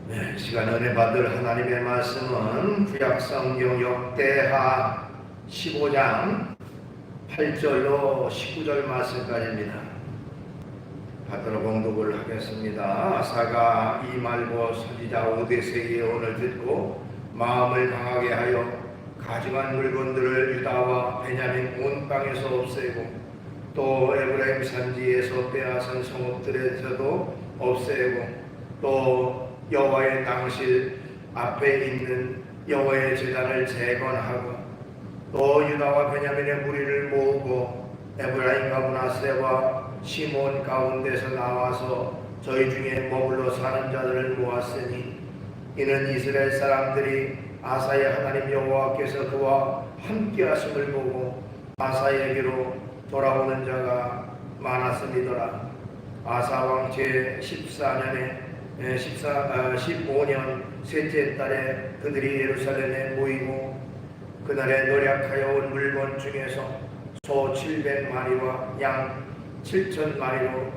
이 시간 은혜 받을 하나님의 말씀은 구약성경 역대하 15장 8절로 19절 말씀까지입니다. 받들어 봉독을 하겠습니다. 아사가 이 말고 선지자 오데스의 예언을 듣고 마음을 강하게 하여 가증한 물건들을 유다와 베냐민 온 땅에서 없애고 또 에브라임 산지에서 빼앗은 성읍들에서도 없애고 또 여호와의 당실 앞에 있는 여호와의 제단을 재건하고 또 유다와 베냐민의 무리를 모으고 에브라임과 므낫세와 시몬 가운데서 나와서 저희 중에 머물러 사는 자들을 모았으니 이는 이스라엘 사람들이 아사의 하나님 여호와께서 그와 함께 하심을 보고 아사에게로 돌아오는 자가 많았음이더라. 아사 왕 제15년 셋째 달에 그들이 예루살렘에 모이고 그날에 노력하여 온 물건 중에서 소 700마리와 양 7,000마리로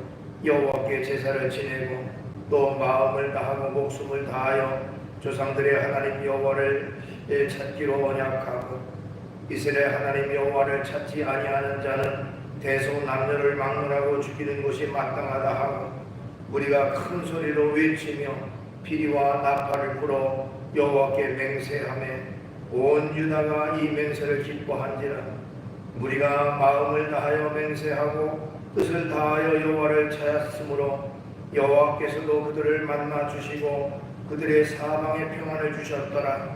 여호와께 제사를 지내고 또 마음을 다하고 목숨을 다하여 조상들의 하나님 여호와를 찾기로 언약하고 이스라엘 하나님 여호와를 찾지 아니하는 자는 대소 남녀를 막론하고 죽이는 것이 마땅하다 하고 우리가 큰 소리로 외치며 피리와 나팔을 불어 여호와께 맹세하며 온 유다가 이 맹세를 기뻐한지라. 우리가 마음을 다하여 맹세하고 뜻을 다하여 여호와를 찾았으므로 여호와께서도 그들을 만나 주시고 그들의 사방에 평안을 주셨더라.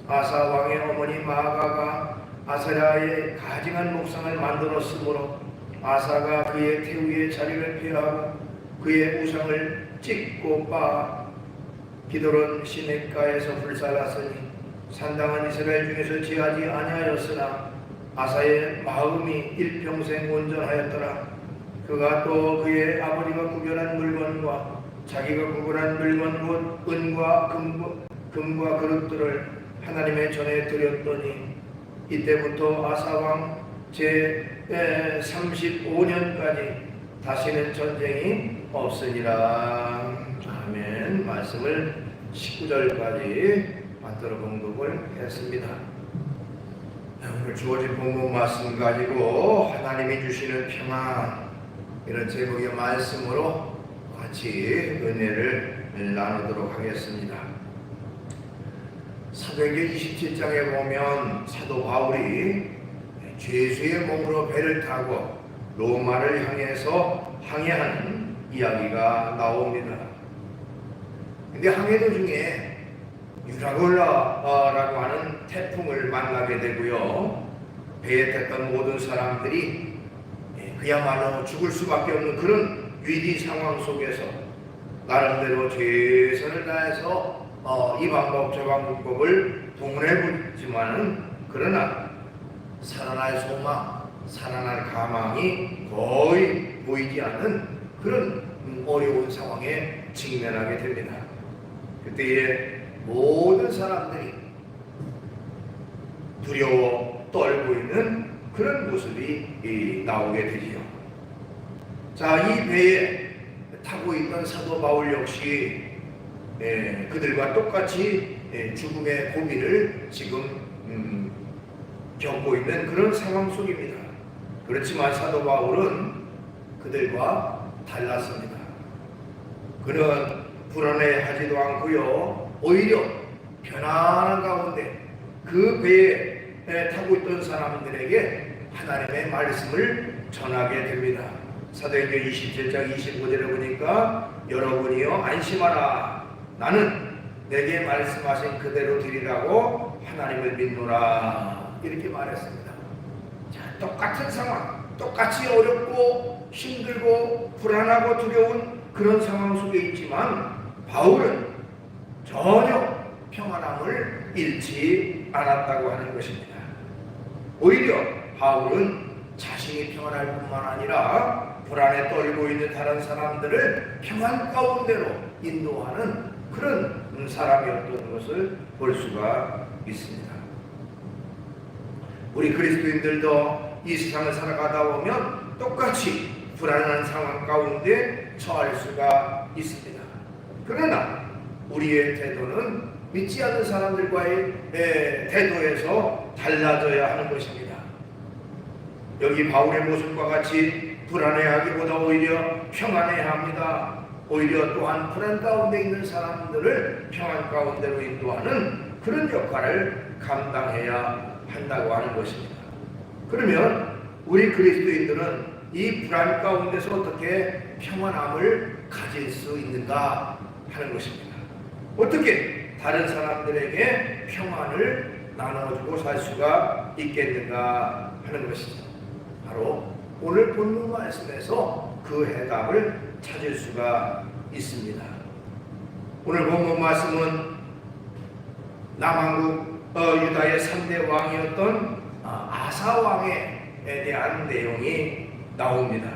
아사 왕의 어머니 마아가가 아사야의 가증한 목상을 만들었으므로 아사가 그의 태우의 자리를 피하고 그의 우상을 찍고 빻아 기드론 시냇가에서 불살랐으니 산당은 이스라엘 중에서 지하지 아니하였으나 아사의 마음이 일평생 온전하였더라. 그가 또 그의 아버지가 구별한 물건과 자기가 구별한 물건 곧 은과 금과 그릇들을 하나님의 전에 드렸더니 이때부터 아사왕 제35년까지 다시는 전쟁이 없으니라. 아멘. 말씀을 19절까지 받들어 봉독을 했습니다. 오늘 주어진 본문 말씀 가지고 하나님이 주시는 평안, 이런 제목의 말씀으로 같이 은혜를 나누도록 하겠습니다. 사도행전 27장에 보면 사도 바울이 죄수의 몸으로 배를 타고 로마를 향해서 항해하는 이야기가 나옵니다. 근데 항해 도중에 유라굴라라고 하는 태풍을 만나게 되고요. 배에 탔던 모든 사람들이 그야말로 죽을 수밖에 없는 그런 위기 상황 속에서 나름대로 최선을 다해서 이 방법 저 방법을 동원해보지만은 그러나 살아날 소망, 살아날 가망이 거의 보이지 않는 그런 어려운 상황에 직면하게 됩니다. 그때에 모든 사람들이 두려워 떨고 있는 그런 모습이 나오게 되지요. 자, 이 배에 타고 있던 사도 바울 역시 그들과 똑같이 죽음의 고비를 지금 겪고 있는 그런 상황 속입니다. 그렇지만 사도 바울은 그들과 달랐습니다. 그는 불안해하지도 않고요. 오히려 편안한 가운데 그 배에 타고 있던 사람들에게 하나님의 말씀을 전하게 됩니다. 사도행전 27장 25절에 보니까 여러분이여 안심하라. 나는 내게 말씀하신 그대로 드리라고 하나님을 믿노라. 이렇게 말했습니다. 자, 똑같은 상황, 똑같이 어렵고 힘들고 불안하고 두려운 그런 상황 속에 있지만 바울은 전혀 평안함을 잃지 않았다고 하는 것입니다. 오히려 바울은 자신이 평안할 뿐만 아니라 불안에 떨고 있는 다른 사람들을 평안 가운데로 인도하는 그런 사람이었던 것을 볼 수가 있습니다. 우리 그리스도인들도 이 세상을 살아가다 보면 똑같이 불안한 상황 가운데 처할 수가 있습니다. 그러나 우리의 태도는 믿지 않는 사람들과의 태도에서 달라져야 하는 것입니다. 여기 바울의 모습과 같이 불안해하기보다 오히려 평안해야 합니다. 오히려 또한 불안 가운데 있는 사람들을 평안 가운데로 인도하는 그런 역할을 감당해야 한다고 하는 것입니다. 그러면 우리 그리스도인들은 이 불안 가운데서 어떻게 평안함을 가질 수 있는가 하는 것입니다. 어떻게 다른 사람들에게 평안을 나눠주고 살 수가 있겠는가 하는 것이죠. 바로 오늘 본문 말씀에서 그 해답을 찾을 수가 있습니다. 오늘 본문 말씀은 남왕국 유다의 3대 왕이었던 아사 왕에 대한 내용이 나옵니다.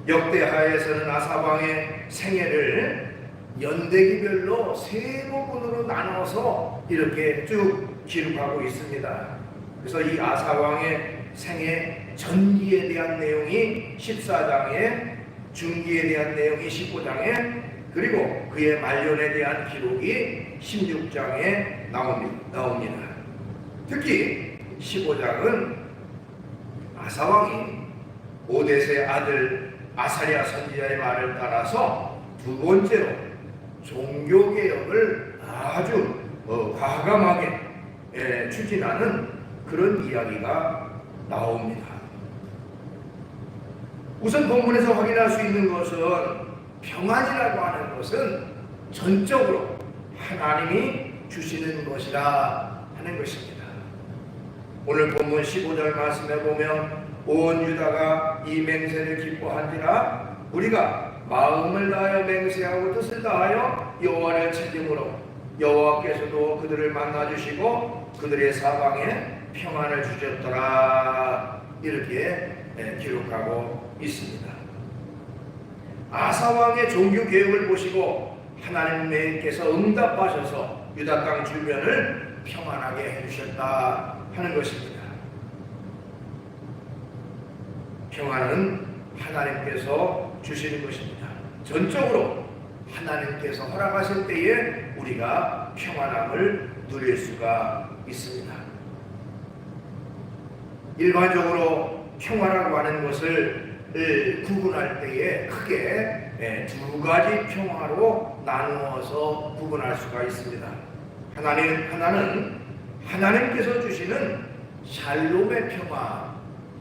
역대하에서는 아사 왕의 생애를 연대기별로 세 부분으로 나눠서 이렇게 쭉 기록하고 있습니다. 그래서 이 아사 왕의 생애 전기에 대한 내용이 14장에, 중기에 대한 내용이 15장에, 그리고 그의 말년에 대한 기록이 16장에 나옵니다. 특히 15장은 아사왕이 오뎃의 아들 아사랴 선지자의 말을 따라서 두 번째로 종교개혁을 아주 과감하게 추진하는 그런 이야기가 나옵니다. 우선 본문에서 확인할 수 있는 것은 평안이라고 하는 것은 전적으로 하나님이 주시는 것이라 하는 것입니다. 오늘 본문 15절 말씀에 보면 온 유다가 이 맹세를 기뻐한지라 우리가 마음을 다하여 맹세하고 뜻을 다하여 여호와를 찾음으로 여호와께서도 그들을 만나주시고 그들의 사방에 평안을 주셨더라. 이렇게 기록하고 있습니다. 아사왕의 종교개혁을 보시고 하나님께서 응답하셔서 유다 땅 주변을 평안하게 해주셨다 하는 것입니다. 평안은 하나님께서 주시는 것입니다. 전적으로 하나님께서 허락하실 때에 우리가 평안함을 누릴 수가 있습니다. 일반적으로 평화라고 하는 것을 구분할 때에 크게 두 가지 평화로 나누어서 구분할 수가 있습니다. 하나는 하나님께서 주시는 샬롬의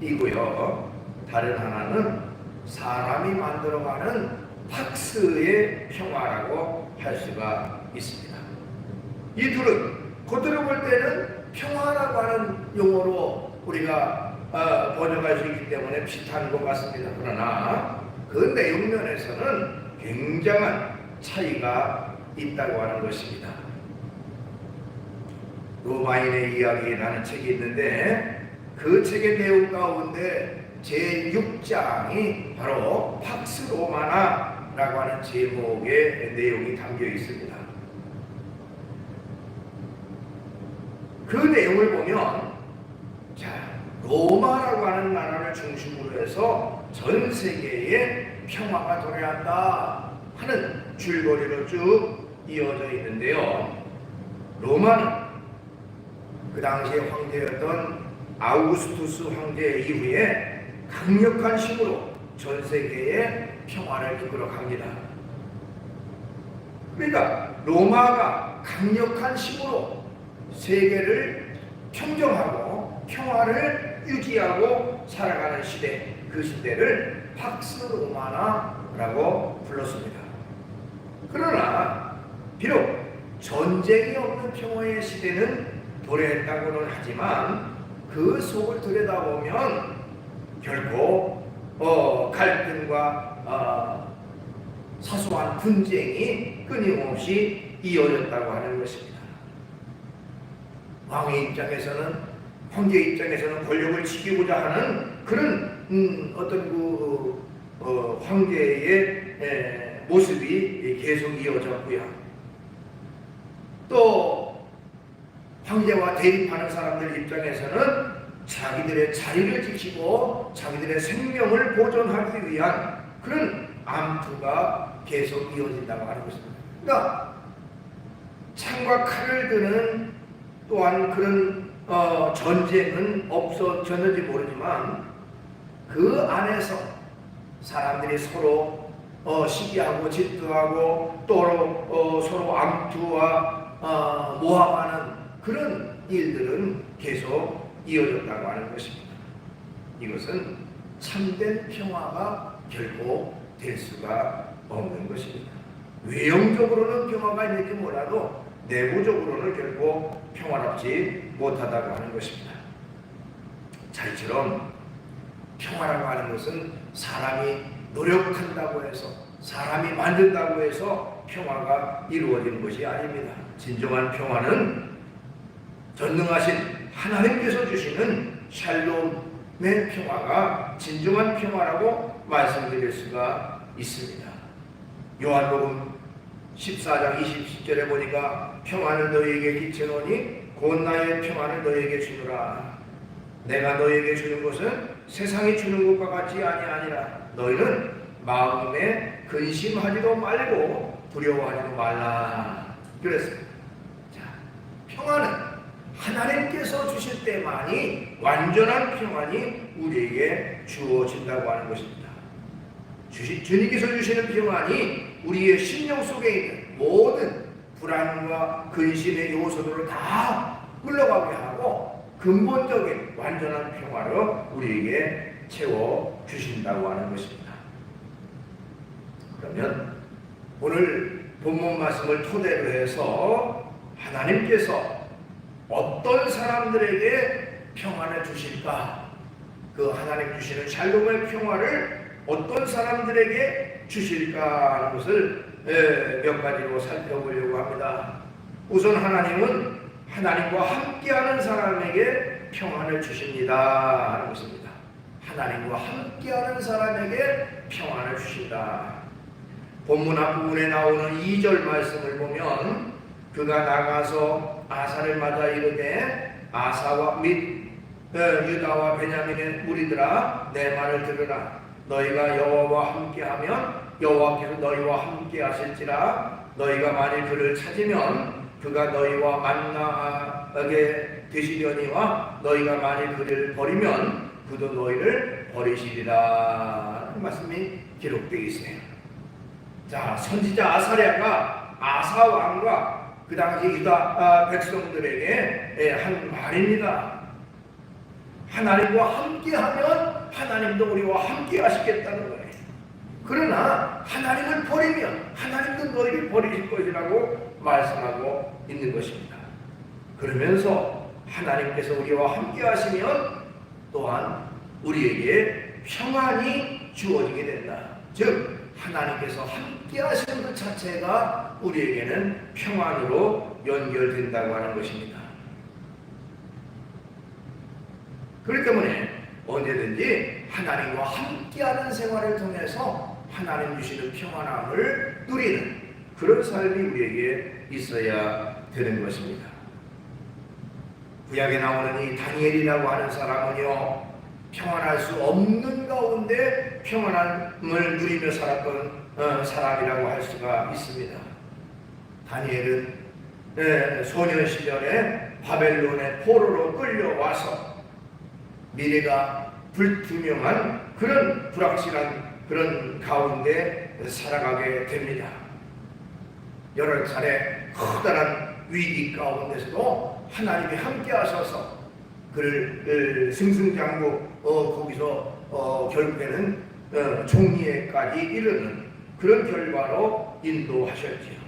평화이고요. 다른 하나는 사람이 만들어가는 팍스의 평화라고 할 수가 있습니다. 이 둘은 겉으로 볼 때는 평화라고 하는 용어로 우리가 번역할 수 있기 때문에 비슷한 것 같습니다. 그러나 그 내용면에서는 굉장한 차이가 있다고 하는 것입니다. 로마인의 이야기라는 책이 있는데 그 책의 내용 가운데 제6장이 바로 팍스 로마나라고 하는 제목의 내용이 담겨 있습니다. 그 내용을 보면 로마라고 하는 나라를 중심으로 해서 전 세계에 평화가 도래한다 하는 줄거리로 쭉 이어져 있는데요. 로마는 그 당시에 황제였던 아우구스투스 황제 이후에 강력한 힘으로 전 세계에 평화를 이끌어 갑니다. 그러니까 로마가 강력한 힘으로 세계를 평정하고 평화를 유지하고 살아가는 시대, 그 시대를 팍스 로마나라고 불렀습니다. 그러나 비록 전쟁이 없는 평화의 시대는 도래했다고는 하지만 그 속을 들여다보면 결코 갈등과 사소한 분쟁이 끊임없이 이어졌다고 하는 것입니다. 왕의 입장에서는, 황제 입장에서는 권력을 지키고자 하는 그런 어떤 황제의 모습이 계속 이어졌고요. 또 황제와 대립하는 사람들 입장에서는 자기들의 자리를 지키고 자기들의 생명을 보존하기 위한 그런 암투가 계속 이어진다고 하는 것입니다. 그러니까 창과 칼을 드는 또한 그런 전쟁은 없어졌는지 모르지만 그 안에서 사람들이 서로 시기하고 질투하고 또 서로 암투와 모함하는 그런 일들은 계속 이어졌다고 하는 것입니다. 이것은 참된 평화가 결코 될 수가 없는 것입니다. 외형적으로는 평화가 있는지 몰라도 내부적으로는 결코 평화롭지 못하다고 하는 것입니다. 자, 이처럼 평화라고 하는 것은 사람이 노력한다고 해서, 사람이 만든다고 해서 평화가 이루어지는 것이 아닙니다. 진정한 평화는 전능하신 하나님께서 주시는 샬롬의 평화가 진정한 평화라고 말씀드릴 수가 있습니다. 요한복음 14장 20절에 보니까 평화를 너희에게 끼치노니 곧 나의 평화를 너희에게 주노라. 내가 너희에게 주는 것은 세상이 주는 것과 같지 아니하니라. 너희는 마음에 근심하지도 말고 두려워하지도 말라. 그랬습니다. 자, 평화는 하나님께서 주실 때만이 완전한 평안이 우리에게 주어진다고 하는 것입니다. 주님께서 주시는 평안이 우리의 심령 속에 있는 모든 불안과 근심의 요소들을 다 물러가게 하고 근본적인 완전한 평화를 우리에게 채워주신다고 하는 것입니다. 그러면 오늘 본문 말씀을 토대로 해서 하나님께서 어떤 사람들에게 평안을 주실까? 그 하나님 주시는 샬롬의 평화를 어떤 사람들에게 주실까 하는 것을 몇 가지로 살펴보려고 합니다. 우선 하나님은 하나님과 함께하는 사람에게 평안을 주십니다 하는 것입니다. 하나님과 함께하는 사람에게 평안을 주신다. 본문 앞부분에 나오는 2절 말씀을 보면 그가 나가서 아사를 맞아 이르되 아사와 및 유다와 베냐민의 무리들아 내 말을 들으라. 너희가 여호와와 함께하면 여호와께서 너희와 함께하실지라. 너희가 만일 그를 찾으면 그가 너희와 만나게 되시려니와 너희가 만일 그를 버리면 그도 너희를 버리시리라. 말씀이 기록되어 있어요. 자, 선지자 아사랴가 아사 왕과 그 당시 유다 백성들에게 한 말입니다. 하나님과 함께하면 하나님도 우리와 함께 하시겠다는 거예요. 그러나 하나님을 버리면 하나님도 너희를 버리실 것이라고 말씀하고 있는 것입니다. 그러면서 하나님께서 우리와 함께 하시면 또한 우리에게 평안이 주어지게 된다. 즉 하나님께서 함께 하시는 것 자체가 우리에게는 평안으로 연결된다고 하는 것입니다. 그렇기 때문에 언제든지 하나님과 함께하는 생활을 통해서 하나님 주시는 평안함을 누리는 그런 삶이 우리에게 있어야 되는 것입니다. 구약에 나오는 이 다니엘이라고 하는 사람은요, 평안할 수 없는 가운데 평안함을 누리며 살았던 사람이라고 할 수가 있습니다. 다니엘은 소년 시절에 바벨론의 포로로 끌려와서 미래가 불투명한 그런 불확실한 그런 가운데 살아가게 됩니다. 여러 차례 커다란 위기 가운데서도 하나님이 함께 하셔서 그를 승승장구 거기서 결국에는 종리에까지 이르는 그런 결과로 인도하셨지요.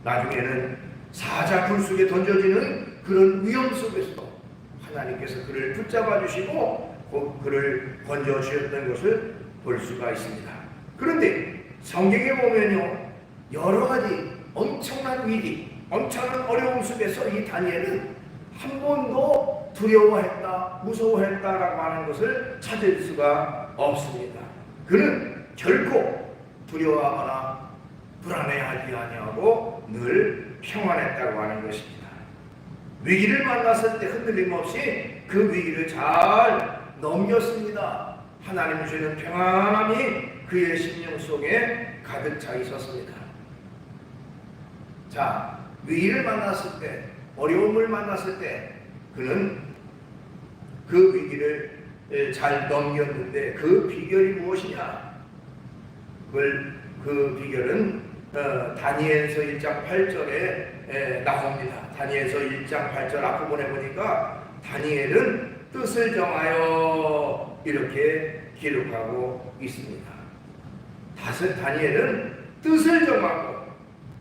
나중에는 사자 굴속에 던져지는 그런 위험 속에서도 하나님께서 그를 붙잡아 주시고 그를 건져 주셨던 것을 볼 수가 있습니다. 그런데 성경에 보면요, 여러 가지 엄청난 위기, 엄청난 어려움 속에서 이 다니엘은 한 번도 두려워했다, 무서워했다라고 하는 것을 찾을 수가 없습니다. 그는 결코 두려워하거나 불안해하지 아니하고 늘 평안했다고 하는 것입니다. 위기를 만났을 때 흔들림 없이 그 위기를 잘 넘겼습니다. 하나님 주시는 평안함이 그의 심령 속에 가득 차 있었습니다. 자, 위기를 만났을 때, 어려움을 만났을 때 그는 그 위기를 잘 넘겼는데 그 비결이 무엇이냐? 그 비결은 다니엘서 1장 8절에 나옵니다. 다니엘서 1장 8절 앞부분에 보니까 다니엘은 뜻을 정하여 이렇게 기록하고 있습니다. 다니엘은 뜻을 정하고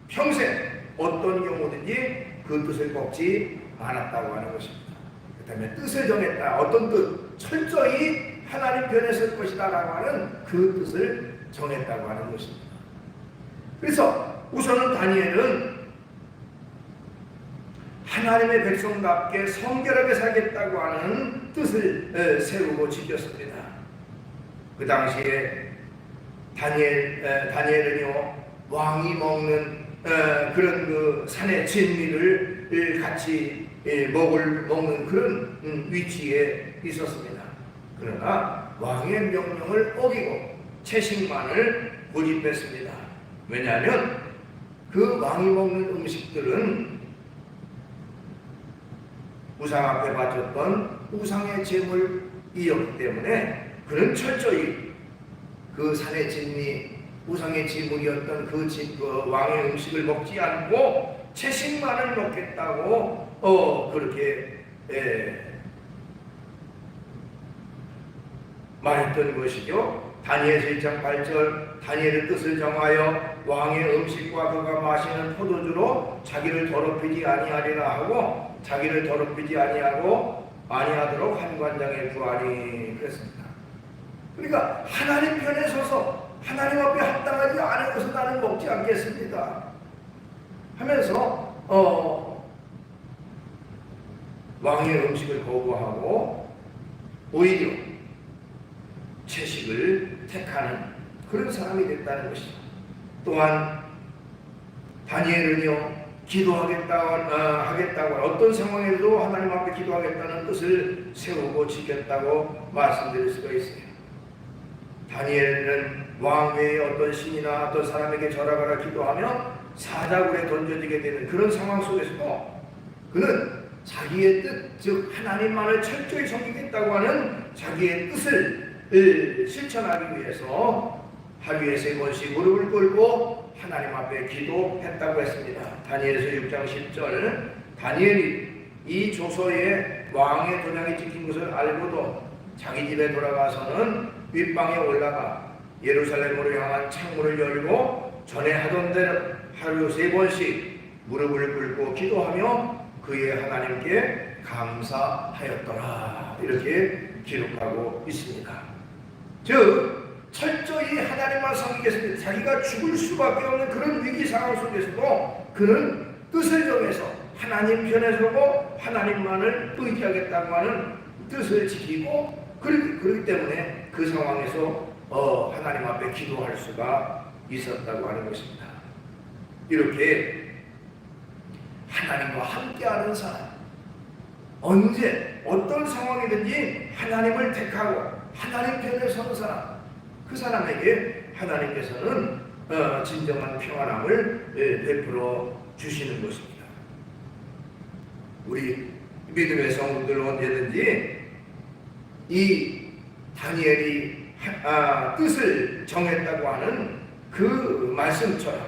평생 어떤 경우든지 그 뜻을 꺾지 않았다고 하는 것입니다. 그 다음에 뜻을 정했다. 어떤 뜻? 철저히 하나님 편에 설 것이다 라고 하는 그 뜻을 정했다고 하는 것입니다. 그래서 우선은 다니엘은 하나님의 백성답게 성결하게 살겠다고 하는 뜻을 세우고 지켰습니다. 그 당시에 다니엘은요, 왕이 먹는 그런 그 산의 진미를 같이 먹는 그런 위치에 있었습니다. 그러나 왕의 명령을 어기고 채식만을 고집했습니다. 왜냐하면 그 왕이 먹는 음식들은 우상 앞에 바쳤던 우상의 제물이었기 때문에 그는 철저히 그 산의 진미, 우상의 제물이었던 그 왕의 음식을 먹지 않고 채식만을 먹겠다고 그렇게 말했던 것이죠. 다니엘서 1장 8절 다니엘의 뜻을 정하여 왕의 음식과 그가 마시는 포도주로 자기를 더럽히지 아니하리라 하고 자기를 더럽히지 아니하도록 한 관장에 구하니 그랬습니다. 그러니까 하나님 편에 서서 하나님 앞에 합당하지 않은 것은 나는 먹지 않겠습니다 하면서 왕의 음식을 거부하고 오히려 채식을 택하는 그런 사람이 됐다는 것이죠. 또한 다니엘은요, 하겠다고 어떤 상황에도 하나님 앞에 기도하겠다는 뜻을 세우고 지켰다고 말씀드릴 수가 있어요. 다니엘은 왕 외에 어떤 신이나 어떤 사람에게 절하거나 기도하며 사자굴에 던져지게 되는 그런 상황 속에서도 그는 자기의 뜻, 즉 하나님만을 철저히 섬기겠다고 하는 자기의 뜻을 실천하기 위해서 하루에 3번씩 무릎을 꿇고 하나님 앞에 기도했다고 했습니다. 다니엘서 6장 10절 다니엘이 이 조서에 왕의 도장이 찍힌 것을 알고도 자기 집에 돌아가서는 윗방에 올라가 예루살렘으로 향한 창문을 열고 전에 하던 대로 하루 3번씩 무릎을 꿇고 기도하며 그의 하나님께 감사하였더라 이렇게 기록하고 있습니다. 즉 철저히 하나님만 섬기겠습니다. 자기가 죽을 수밖에 없는 그런 위기 상황 속에서도 그는 뜻을 정해서 하나님 편에 서고 하나님만을 의지하겠다고 하는 뜻을 지키고 그렇기 때문에 그 상황에서 하나님 앞에 기도할 수가 있었다고 하는 것입니다. 이렇게 하나님과 함께하는 사람, 언제 어떤 상황이든지 하나님을 택하고 하나님 편에 서는 사람, 그 사람에게 하나님께서는 진정한 평안함을 베풀어 주시는 것입니다. 우리 믿음의 성도들 언제든지 이 다니엘이 뜻을 정했다고 하는 그 말씀처럼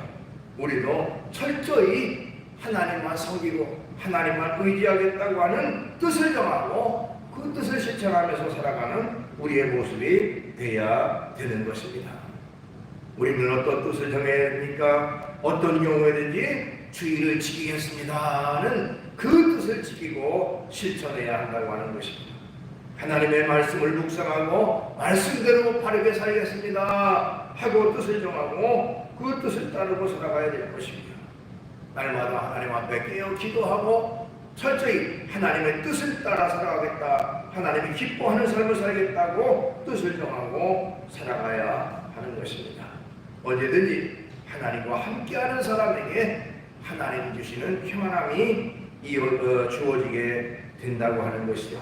우리도 철저히 하나님만 섬기고 하나님만 의지하겠다고 하는 뜻을 정하고 그 뜻을 실천하면서 살아가는 우리의 모습이 되어야 되는 것입니다. 우리는 어떤 뜻을 정해야 됩니까? 어떤 경우에든지 주의를 지키겠습니다는 그 뜻을 지키고 실천해야 한다고 하는 것입니다. 하나님의 말씀을 묵상하고 말씀대로 바르게 살겠습니다 하고 뜻을 정하고 그 뜻을 따르고 살아가야 될 것입니다. 날마다 하나님 앞에 깨어 기도하고 철저히 하나님의 뜻을 따라 살아가겠다, 하나님이 기뻐하는 삶을 살겠다고 뜻을 정하고 살아가야 하는 것입니다. 언제든지 하나님과 함께하는 사람에게 하나님 주시는 평안함이 주어지게 된다고 하는 것이죠.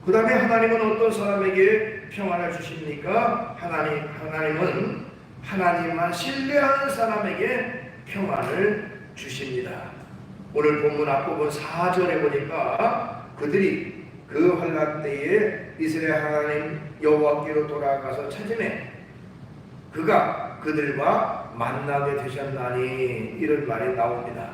그 다음에 하나님은 어떤 사람에게 평안을 주십니까? 하나님은 하나님만 신뢰하는 사람에게 평안을 주십니다. 오늘 본문 앞부분 4절에 보니까 그들이 그 환난 때에 이스라엘 하나님 여호와께로 돌아가서 찾으매 그가 그들과 만나게 되셨나니, 이런 말이 나옵니다.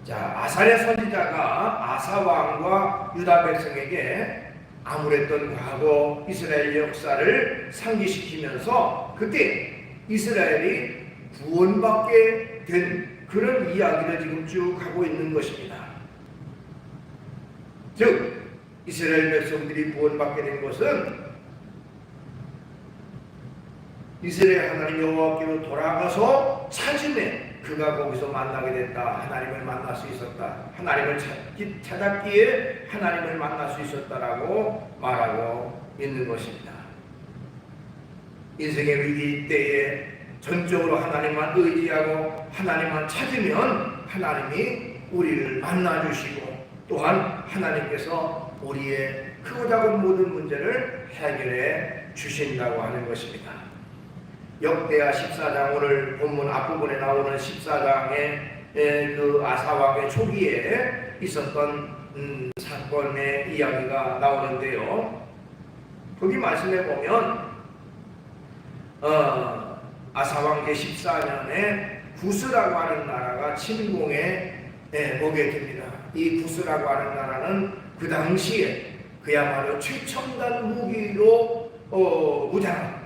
자, 아사랴 선지자가 아사 왕과 유다 백성에게 암울했던 과거 이스라엘 역사를 상기시키면서 그때 이스라엘이 구원받게 된 그런 이야기를 지금 쭉 하고 있는 것입니다. 즉 이스라엘 백성들이 구원받게 된 것은 이스라엘 하나님 여호와께로 돌아가서 찾음에 그가 거기서 만나게 됐다. 하나님을 만날 수 있었다. 하나님을 찾았기에 하나님을 만날 수 있었다라고 말하고 있는 것입니다. 인생의 위기 때에 전적으로 하나님만 의지하고 하나님만 찾으면 하나님이 우리를 만나주시고 또한 하나님께서 우리의 크고 작은 모든 문제를 해결해 주신다고 하는 것입니다. 역대하 14장, 오늘 본문 앞부분에 나오는 14장의 그 아사왕의 초기에 있었던 사건의 이야기가 나오는데요. 거기 말씀해 보면 아사왕 제14년에 구스라고 하는 나라가 침공에 오게 됩니다. 이 구스라고 하는 나라는 그 당시에 그야말로 최첨단 무기로 무장한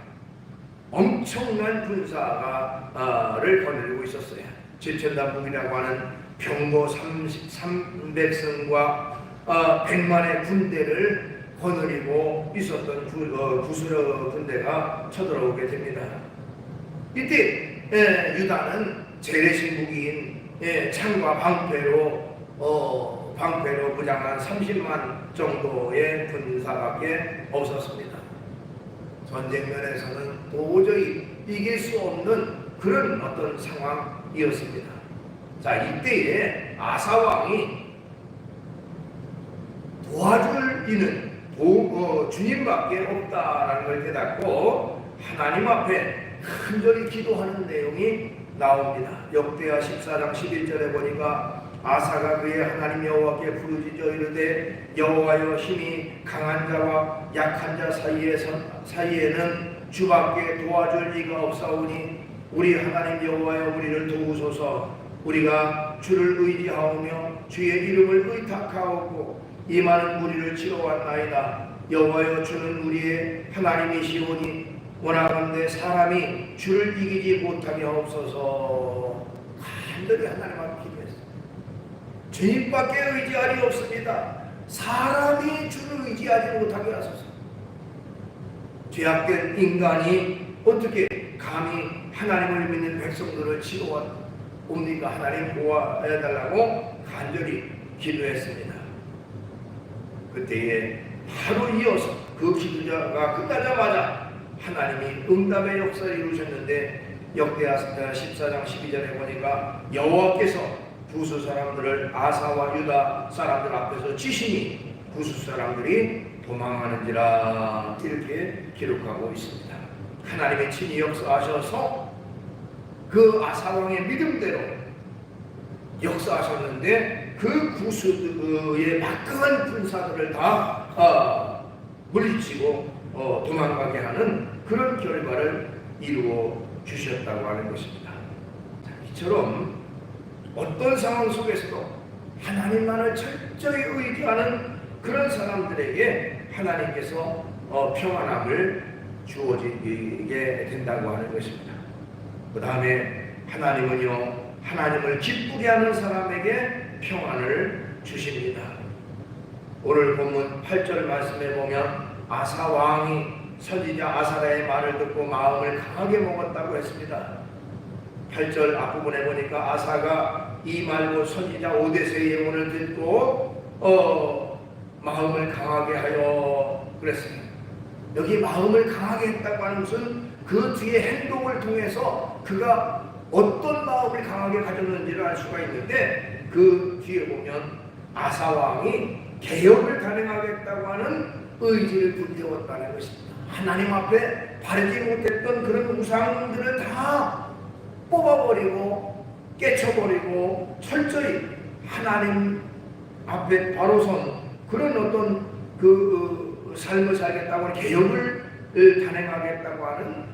엄청난 군사를 거느리고 있었어요. 최첨단 무기라고 하는 병거 300승과 100만의 군대를 거느리고 있었던 구스라 군대가 쳐들어오게 됩니다. 이때 유다는 재래식 무기인 창과 방패로 무장한 30만 정도의 군사밖에 없었습니다. 전쟁면에서는 도저히 이길 수 없는 그런 어떤 상황이었습니다. 자, 이때에 아사왕이 도와줄 이는 주님밖에 없다라는 걸 깨닫고 하나님 앞에 간절히 기도하는 내용이 나옵니다. 역대하 14장 11절에 보니까 아사가 그의 하나님 여호와께 부르짖어 이르되 여호와여, 힘이 강한 자와 약한 자 사이에는 주밖에 도와줄 이가 없사오니 우리 하나님 여호와여, 우리를 도우소서. 우리가 주를 의지하오며 주의 이름을 의탁하오고 이 많은 무리를 치러 왔나이다. 여호와여, 주는 우리의 하나님이시오니 원하건대 사람이 주를 이기지 못하게 하옵소서. 간절히 하나님 앞에 기도했습니다. 주님밖에 의지할 리 없습니다. 사람이 주를 의지하지 못하게 하소서. 죄악된 인간이 어떻게 감히 하나님을 믿는 백성들을 치러 옵니까? 하나님 보호해달라고 간절히 기도했습니다. 그때에 바로 이어서 그 기도가 끝나자마자 하나님이 응답의 역사를 이루셨는데 역대하 14장 12절에 보니까 여호와께서 구스 사람들을 아사와 유다 사람들 앞에서 치시니 구스 사람들이 도망하는지라, 이렇게 기록하고 있습니다. 하나님의 친히 역사하셔서 그 아사왕의 믿음대로 역사하셨는데 그 구스의 막강한 군사들을 다 물리치고 도망가게 하는 그런 결과를 이루어 주셨다고 하는 것입니다. 자, 이처럼 어떤 상황 속에서도 하나님만을 철저히 의지하는 그런 사람들에게 하나님께서 평안함을 주어지게 된다고 하는 것입니다. 그 다음에 하나님은요, 하나님을 기쁘게 하는 사람에게 평안을 주십니다. 오늘 본문 8절 말씀에 보면 아사 왕이 선지자 아사랴의 말을 듣고 마음을 강하게 먹었다고 했습니다. 8절 앞부분에 보니까 아사가 이 말고 선지자 오데스의 예언을 듣고 마음을 강하게 하여 그랬습니다. 여기 마음을 강하게 했다고 하는 것은 그 뒤에 행동을 통해서 그가 어떤 마음을 강하게 가졌는지를 알 수가 있는데, 그 뒤에 보면 아사 왕이 개혁을 단행하겠다고 하는 의지를 불태웠다는 것입니다. 하나님 앞에 바르지 못했던 그런 우상들을 다 뽑아버리고 깨쳐버리고 철저히 하나님 앞에 바로 선 그런 어떤 그 삶을 살겠다고 하는 개혁을 단행하겠다고 하는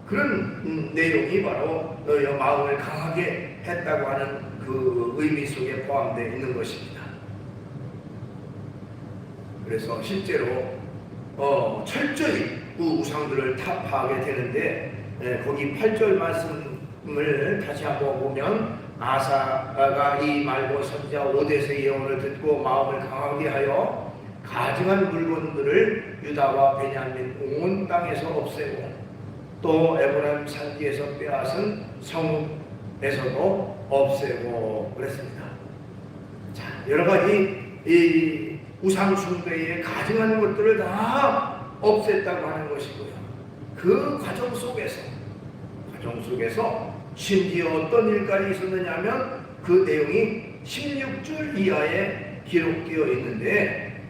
그런 내용이 바로 너의 마음을 강하게 했다고 하는 그 의미 속에 포함되어 있는 것입니다. 그래서 실제로 철저히 그 우상들을 타파하게 되는데 거기 8절 말씀을 다시 한번 보면 아사가 이 말고 선지자 오뎃의 예언을 듣고 마음을 강하게 하여 가증한 물건들을 유다와 베냐민 온 땅에서 없애고 또 에브라임 산지에서 빼앗은 성에서도 없애고 그랬습니다. 자, 여러 가지 이 우상 숭배의 가증한 것들을 다 없앴다고 하는 것이고요. 그 과정 속에서 심지어 어떤 일까지 있었느냐면 그 내용이 16절 이하에 기록되어 있는데,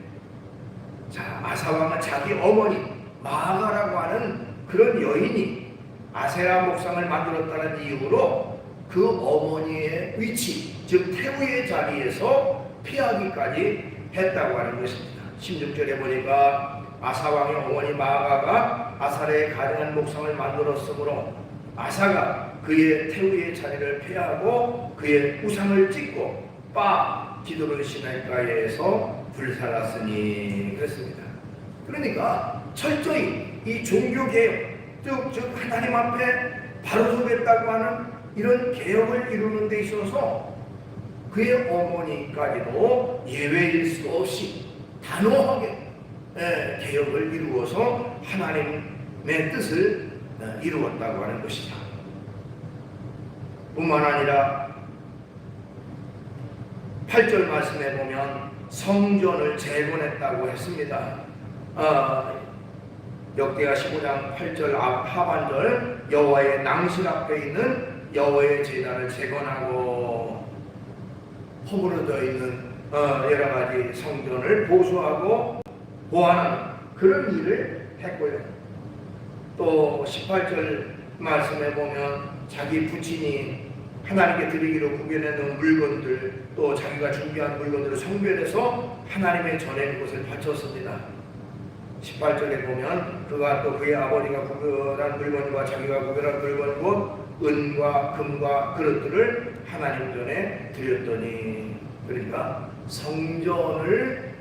자, 아사왕은 자기 어머니 마아가라고 하는 그런 여인이 아세라 목상을 만들었다는 이유로 그 어머니의 위치, 즉 태우의 자리에서 피하기까지 했다고 하는 것입니다. 16절에 보니까 아사왕의 어머니 마아가가 아사레의 가증한 목상을 만들었으므로 아사가 그의 태우의 자리를 폐하고 그의 우상을 찍고 기드론 시내가에서 불살랐으니 그랬습니다. 그러니까 철저히 이 종교개혁, 즉 하나님 앞에 바로 서겠다고 하는 이런 개혁을 이루는 데 있어서 그의 어머니까지도 예외일 수 없이 단호하게 개혁을 이루어서 하나님의 뜻을 이루었다고 하는 것이다. 뿐만 아니라 8절 말씀에 보면 성전을 재건했다고 했습니다. 역대하 15장 8절 하반절 여호와의 낭실 앞에 있는 여호와의 제단을 재건하고 허물어져 있는 여러 가지 성전을 보수하고 보완하는 그런 일을 했고요. 또 18절 말씀에 보면 자기 부친이 하나님께 드리기로 구별해놓은 물건들, 또 자기가 준비한 물건들을 성별해서 하나님의 전에 그것을 바쳤습니다. 18절에 보면 그가 또 그의 아버지가 구별한 물건과 자기가 구별한 물건 곧 은과 금과 그릇들을 하나님 전에 드렸더니, 그러니까 성전을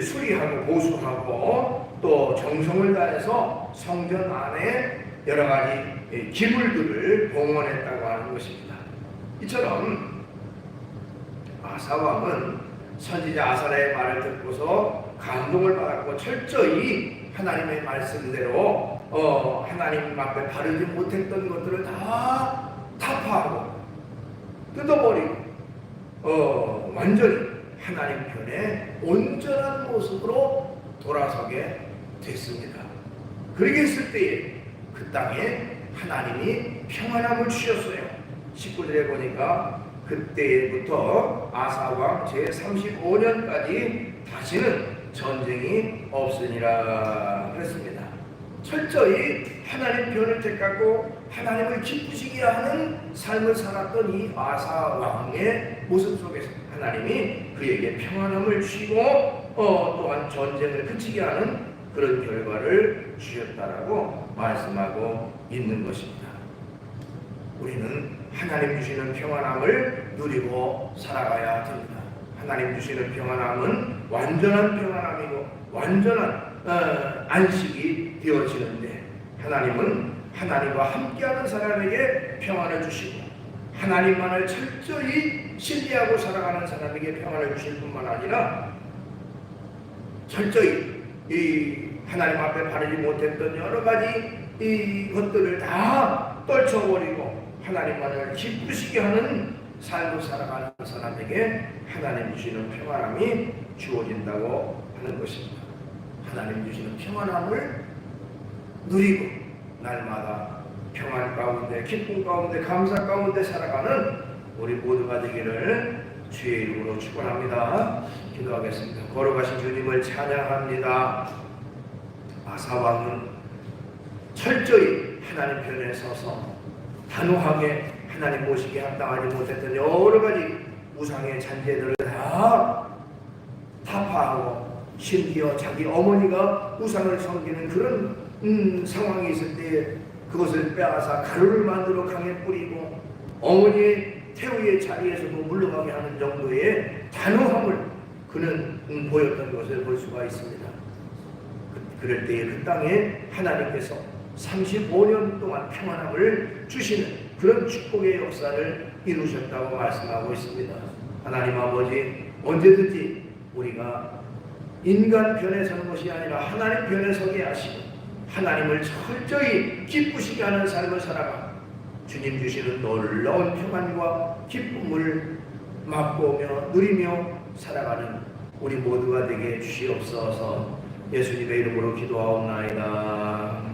수리하고 보수하고 또 정성을 다해서 성전 안에 여러 가지 기물들을 봉헌했다고 하는 것입니다. 이처럼 아사왕은 선지자 아사랴의 말을 듣고서 감동을 받았고 철저히 하나님의 말씀대로 하나님 앞에 바르지 못했던 것들을 다 타파하고 뜯어버리고 완전히 하나님 편에 온전한 모습으로 돌아서게 됐습니다. 그렇게 했을 때에 그 땅에 하나님이 평안함을 주셨어요. 19절에 보니까 그때부터 아사왕 제35년까지 다시는 전쟁이 없으니라 그랬습니다. 철저히 하나님 편을 택하고 하나님을 기쁘시게 하는 삶을 살았던 이 아사왕의 모습 속에서 하나님이 그에게 평안함을 주시고 또한 전쟁을 그치게 하는 그런 결과를 주셨다라고 말씀하고 있는 것입니다. 우리는 하나님 주시는 평안함을 누리고 살아가야 됩니다. 하나님 주시는 평안함은 완전한 평안함이고 완전한 안식이 되어지는데, 하나님은 하나님과 함께하는 사람에게 평안을 주시고 하나님만을 철저히 신뢰하고 살아가는 사람에게 평안을 주실 뿐만 아니라 철저히 이 하나님 앞에 바르지 못했던 여러 가지 이 것들을 다 떨쳐버리고 하나님만을 기쁘시게 하는 삶을 살아가는 사람에게 하나님 주시는 평안함이 주어진다고 하는 것입니다. 하나님 주시는 평안함을 누리고 날마다 평안 가운데, 기쁨 가운데, 감사 가운데 살아가는 우리 모두가 되기를 주의 이름으로 축원합니다. 기도하겠습니다. 걸어가신 주님을 찬양합니다. 아사왕은 철저히 하나님 편에 서서 단호하게 하나님 모시기에 합당하지 못했던 여러 가지 우상의 잔재들을 다 타파하고 심지어 자기 어머니가 우상을 섬기는 그런 상황이 있을 때 그것을 빼앗아 가루를 만들어 강에 뿌리고 어머니의 태우의 자리에서도 물러가게 하는 정도의 단호함을 그는 보였던 것을 볼 수가 있습니다. 그럴 때에 그 땅에 하나님께서 35년 동안 평안함을 주시는 그런 축복의 역사를 이루셨다고 말씀하고 있습니다. 하나님 아버지, 언제든지 우리가 인간 편에 서는 것이 아니라 하나님 편에 서게 하시고 하나님을 철저히 기쁘시게 하는 삶을 살아가 주님 주시는 놀라운 평안과 기쁨을 맛보며 누리며 살아가는 우리 모두가 되게 주시옵소서. 예수님의 이름으로 기도하옵나이다.